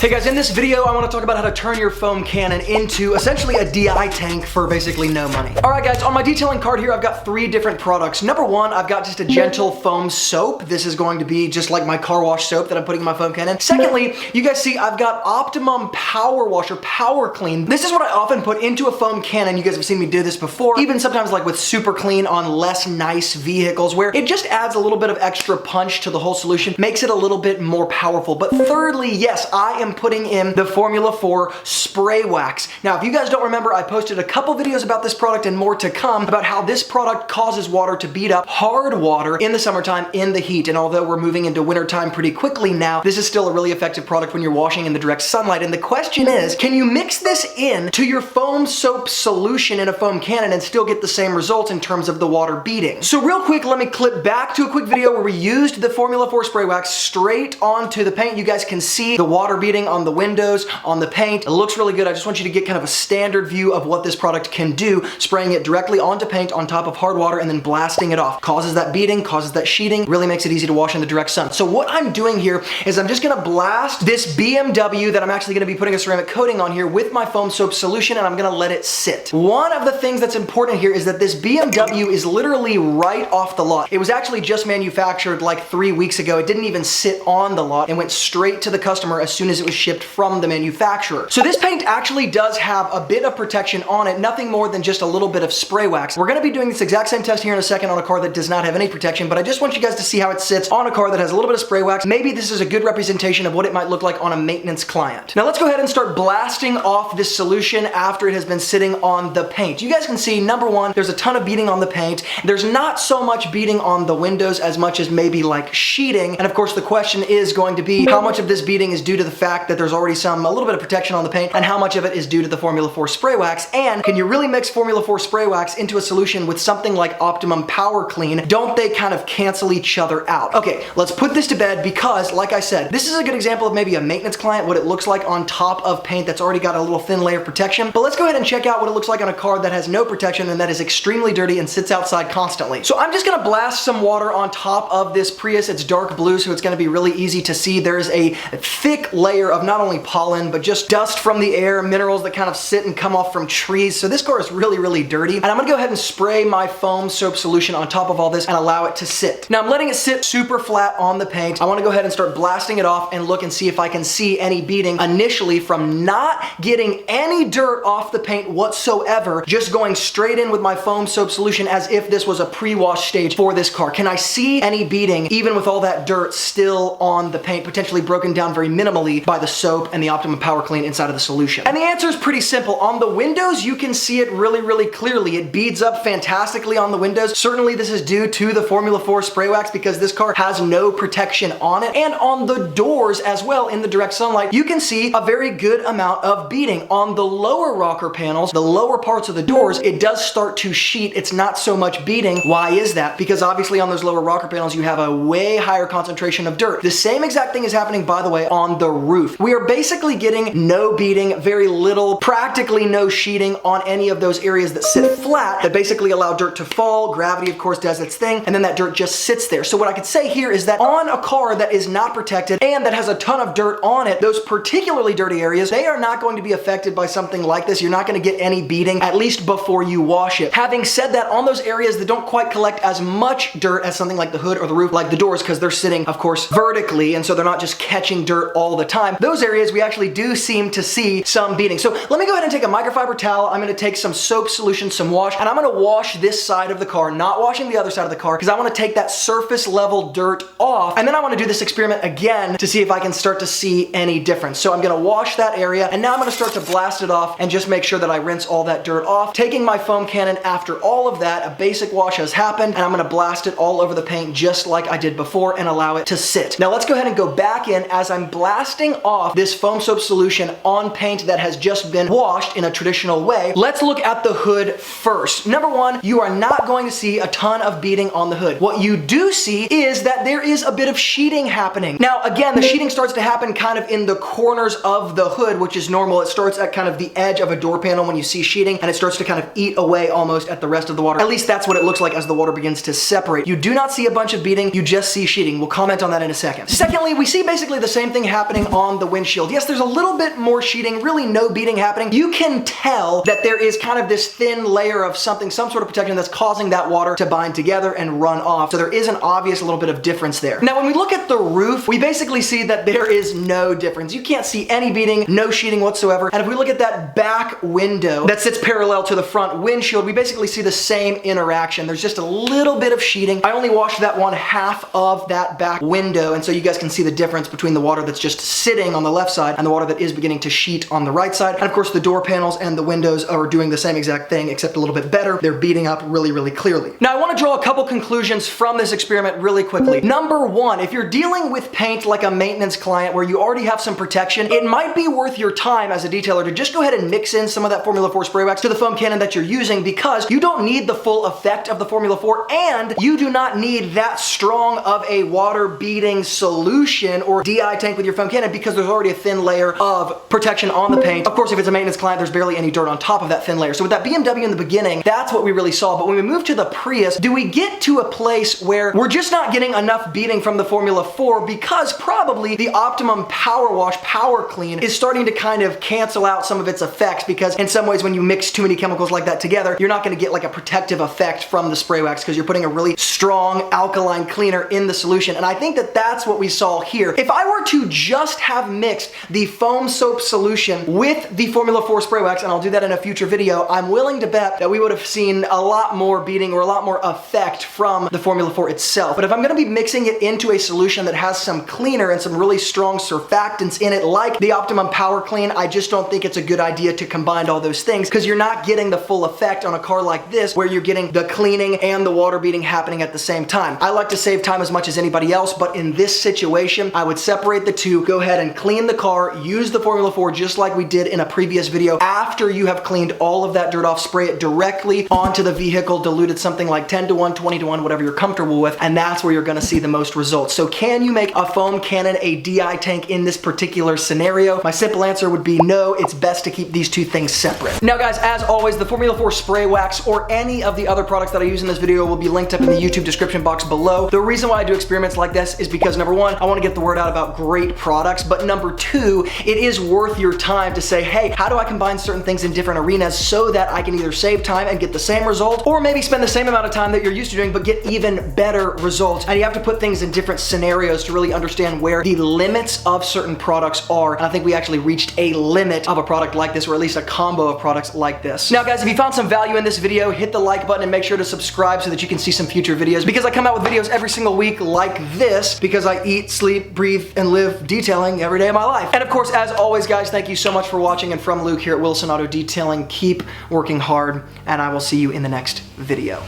Hey guys, in this video, I want to talk about how to turn your foam cannon into essentially a DI tank for basically no money. All right guys, on my detailing card here, I've got 3 different products. Number 1, I've got just a gentle foam soap. This is going to be just like my car wash soap that I'm putting in my foam cannon. Secondly, you guys see I've got Optimum Power Wash or Power Clean. This is what I often put into a foam cannon. You guys have seen me do this before, even sometimes like with Super Clean on less nice vehicles, where it just adds a little bit of extra punch to the whole solution, makes it a little bit more powerful. But thirdly, yes, I am putting in the Formula 4 spray wax. Now, if you guys don't remember, I posted a couple videos about this product and more to come about how this product causes water to beat up hard water in the summertime in the heat. And although we're moving into wintertime pretty quickly now, this is still a really effective product when you're washing in the direct sunlight. And the question is, can you mix this in to your foam soap solution in a foam cannon and still get the same results in terms of the water beating? So real quick, let me clip back to a quick video where we used the Formula 4 spray wax straight onto the paint. You guys can see the water beating on the windows, on the paint. It looks really good. I just want you to get kind of a standard view of what this product can do, spraying it directly onto paint on top of hard water and then blasting it off. Causes that beating, causes that sheeting, really makes it easy to wash in the direct sun. So what I'm doing here is I'm just gonna blast this BMW that I'm actually gonna be putting a ceramic coating on here with my foam soap solution, and I'm gonna let it sit. One of the things that's important here is that this BMW is literally right off the lot. It was actually just manufactured like 3 weeks ago. It didn't even sit on the lot and went straight to the customer as soon as it was shipped from the manufacturer. So this paint actually does have a bit of protection on it, nothing more than just a little bit of spray wax. We're gonna be doing this exact same test here in a second on a car that does not have any protection, but I just want you guys to see how it sits on a car that has a little bit of spray wax. Maybe this is a good representation of what it might look like on a maintenance client. Now let's go ahead and start blasting off this solution after it has been sitting on the paint. You guys can see, number 1, there's a ton of beating on the paint. There's not so much beating on the windows as much as maybe like sheeting. And of course the question is going to be, how much of this beating is due to the fact that there's already a little bit of protection on the paint, and how much of it is due to the Formula 4 spray wax? And can you really mix Formula 4 spray wax into a solution with something like Optimum Power Clean? Don't they kind of cancel each other out? Okay, let's put this to bed because, like I said, this is a good example of maybe a maintenance client, what it looks like on top of paint that's already got a little thin layer of protection. But let's go ahead and check out what it looks like on a car that has no protection and that is extremely dirty and sits outside constantly. So I'm just gonna blast some water on top of this Prius. It's dark blue, so it's gonna be really easy to see. There's a thick layer of not only pollen, but just dust from the air, minerals that kind of sit and come off from trees. So this car is really, really dirty. And I'm gonna go ahead and spray my foam soap solution on top of all this and allow it to sit. Now I'm letting it sit super flat on the paint. I wanna go ahead and start blasting it off and look and see if I can see any beating initially from not getting any dirt off the paint whatsoever, just going straight in with my foam soap solution as if this was a pre-wash stage for this car. Can I see any beating even with all that dirt still on the paint, potentially broken down very minimally by the soap and the Optimum Power Clean inside of the solution? And the answer is pretty simple. On the windows, you can see it really, really clearly. It beads up fantastically on the windows. Certainly this is due to the Formula 4 spray wax because this car has no protection on it. And on the doors as well, in the direct sunlight, you can see a very good amount of beating. On the lower rocker panels, the lower parts of the doors, it does start to sheet. It's not so much beating. Why is that? Because obviously on those lower rocker panels, you have a way higher concentration of dirt. The same exact thing is happening, by the way, on the roof. We are basically getting no beating, very little, practically no sheeting on any of those areas that sit flat that basically allow dirt to fall. Gravity, of course, does its thing, and then that dirt just sits there. So what I could say here is that on a car that is not protected and that has a ton of dirt on it, those particularly dirty areas, they are not going to be affected by something like this. You're not going to get any beating, at least before you wash it. Having said that, on those areas that don't quite collect as much dirt as something like the hood or the roof, like the doors, because they're sitting, of course, vertically, and so they're not just catching dirt all the time, those areas we actually do seem to see some beating. So let me go ahead and take a microfiber towel. I'm going to take some soap solution, some wash, and I'm going to wash this side of the car, not washing the other side of the car, because I want to take that surface level dirt off. And then I want to do this experiment again to see if I can start to see any difference. So I'm going to wash that area, and now I'm going to start to blast it off and just make sure that I rinse all that dirt off. Taking my foam cannon after all of that, a basic wash has happened, and I'm going to blast it all over the paint just like I did before and allow it to sit. Now let's go ahead and go back in as I'm blasting off this foam soap solution on paint that has just been washed in a traditional way. Let's look at the hood first. Number 1, you are not going to see a ton of beating on the hood. What you do see is that there is a bit of sheeting happening. Now again, the sheeting starts to happen kind of in the corners of the hood, which is normal. It starts at kind of the edge of a door panel when you see sheeting, and it starts to kind of eat away almost at the rest of the water. At least that's what it looks like as the water begins to separate. You do not see a bunch of beating, you just see sheeting. We'll comment on that in a second. Secondly, we see basically the same thing happening on on the windshield. Yes, there's a little bit more sheeting, really no beading happening. You can tell that there is kind of this thin layer of something, some sort of protection that's causing that water to bind together and run off. So there is an obvious little bit of difference there. Now, when we look at the roof, we basically see that there is no difference. You can't see any beading, no sheeting whatsoever. And if we look at that back window that sits parallel to the front windshield, we basically see the same interaction. There's just a little bit of sheeting. I only washed that one half of that back window, and so you guys can see the difference between the water that's just sitting on the left side and the water that is beginning to sheet on the right side. And of course, the door panels and the windows are doing the same exact thing, except a little bit better. They're beading up really, really clearly. Now, I want to draw a couple conclusions from this experiment really quickly. Number one, if you're dealing with paint like a maintenance client where you already have some protection, it might be worth your time as a detailer to just go ahead and mix in some of that Formula 4 spray wax to the foam cannon that you're using, because you don't need the full effect of the Formula 4, and you do not need that strong of a water beading solution or DI tank with your foam cannon, because there's already a thin layer of protection on the paint. Of course, if it's a maintenance client, there's barely any dirt on top of that thin layer. So with that BMW in the beginning, that's what we really saw. But when we move to the Prius, do we get to a place where we're just not getting enough beading from the Formula 4 because probably the Optimum Power Wash Power Clean is starting to kind of cancel out some of its effects, because in some ways when you mix too many chemicals like that together, you're not going to get like a protective effect from the spray wax because you're putting a really strong alkaline cleaner in the solution. And I think that that's what we saw here. If I were to just have mixed the foam soap solution with the Formula 4 spray wax, and I'll do that in a future video, I'm willing to bet that we would have seen a lot more beading or a lot more effect from the Formula 4 itself. But if I'm going to be mixing it into a solution that has some cleaner and some really strong surfactants in it, like the Optimum Power Clean, I just don't think it's a good idea to combine all those things, because you're not getting the full effect on a car like this where you're getting the cleaning and the water beading happening at the same time. I like to save time as much as anybody else, but in this situation, I would separate the two, go ahead and clean the car, use the Formula 4 just like we did in a previous video. After you have cleaned all of that dirt off, spray it directly onto the vehicle, diluted something like 10 to 1, 20 to 1, whatever you're comfortable with, and that's where you're gonna see the most results. So can you make a foam cannon a DI tank in this particular scenario? My simple answer would be no. It's best to keep these two things separate. Now guys, as always, the Formula 4 spray wax or any of the other products that I use in this video will be linked up in the YouTube description box below. The reason why I do experiments like this is because number one, I want to get the word out about great products, but number two, it is worth your time to say, hey, how do I combine certain things in different arenas so that I can either save time and get the same result, or maybe spend the same amount of time that you're used to doing but get even better results. And you have to put things in different scenarios to really understand where the limits of certain products are. And I think we actually reached a limit of a product like this, or at least a combo of products like this. Now guys, if you found some value in this video, hit the like button and make sure to subscribe so that you can see some future videos, because I come out with videos every single week like this because I eat, sleep, breathe, and live detailing every day of my life. And of course, as always guys, thank you so much for watching, and from Luke here at Wilson Auto Detailing, keep working hard, and I will see you in the next video.